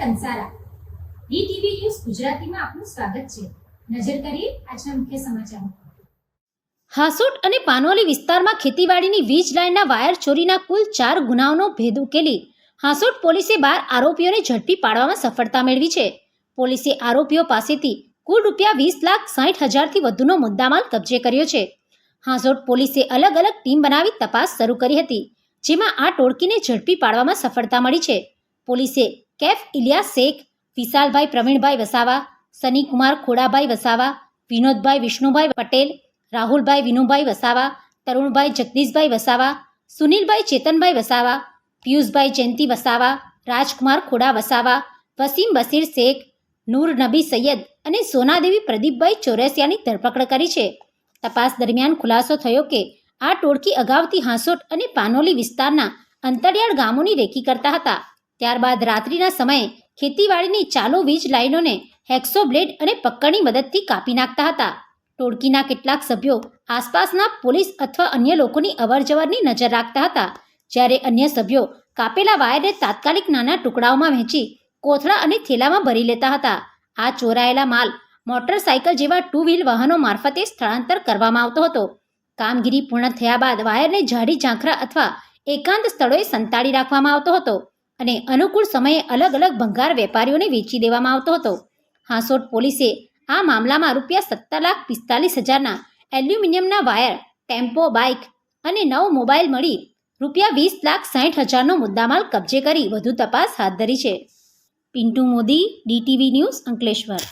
Kansara DTV news ગુજરાતીમાં આપનું સ્વાગત છે. નજર કરીએ આજના મુખ્ય સમાચારો. હાસોટ અને પાનોલી વિસ્તારમાં ખેતીવાડીની વીજ લાઇનના વાયર ચોરીના કુલ 4 ગુનાઓનો ભેદ ઉકેલી હાસોટ પોલીસે 12 આરોપીઓને ઝડપી પાડવામાં સફળતા મેળવી છે. પોલીસે આરોપીઓ પાસેથી કુલ ₹20,60,000થી વધુનો મુદ્દામાલ કબજે કર્યો છે. હાસોટ પોલીસે અલગ અલગ ટીમ બનાવી તપાસ શરૂ કરી હતી, જેમાં આ ટોળકીને ઝડપી પાડવામાં સફળતા મળી છે. પોલીસે કેફ ઇલિયાસ શેખ, વિશાલભાઈ પ્રવીણભાઈ વસાવા, સનીકુમાર ખોડાભાઈ વસાવા, વિનોદભાઈ વિષ્ણુભાઈ પટેલ, રાહુલભાઈ વિનુભાઈ વસાવા, તરુણભાઈ જગદીશભાઈ વસાવા, સુનિલભાઈ ચેતનભાઈ વસાવા, પિયુષભાઈ જયંતિ વસાવા, રાજકુમાર ખોડા વસાવા, વસીમ બશીર શેખ, નૂર નબી સૈયદ અને સોનાદેવી પ્રદીપભાઈ ચોરસિયાની ધરપકડ કરી છે. તપાસ દરમિયાન ખુલાસો થયો કે આ ટોળકી અગાઉથી હાંસોટ અને પાનોલી વિસ્તારના અંતરિયાળ ગામોની રેકી કરતા હતા. ત્યારબાદ રાત્રિના સમયે ખેતીવાડીની ચાલુ વીજ લાઇનોને હેક્સો બ્લેડ અને પક્કડની મદદથી કાપી નાખતા હતા. ટોળકીના કેટલાક સભ્યો આસપાસના પોલીસ અથવા અન્ય લોકોની અવરજવરની નજર રાખતા હતા, જ્યારે અન્ય સભ્યો કાપેલા વાયરને તાત્કાલિક નાના ટુકડાઓમાં વહેંચી કોથળા અને થેલામાં ભરી લેતા હતા. આ ચોરાયેલા માલ મોટરસાયકલ જેવા 2 વ્હીલ વાહનો મારફતે સ્થળાંતર કરવામાં આવતો હતો. કામગીરી પૂર્ણ થયા બાદ વાયરને ઝાડી ઝાંખરા અથવા એકાંત સ્થળોએ સંતાડી રાખવામાં આવતો હતો અને અનુકૂળ સમયે અલગ અલગ ભંગાર વેપારીઓને વેચી દેવામાં આવતો હતો. હાંસોટ પોલીસે આ મામલામાં ₹7,45,000ના એલ્યુમિનિયમના વાયર, ટેમ્પો, બાઇક અને 9 મોબાઈલ મળી ₹20,60,000નો મુદ્દામાલ કબજે કરી વધુ તપાસ હાથ ધરી છે. Pintu Modi, DTV news, Ankleshwar.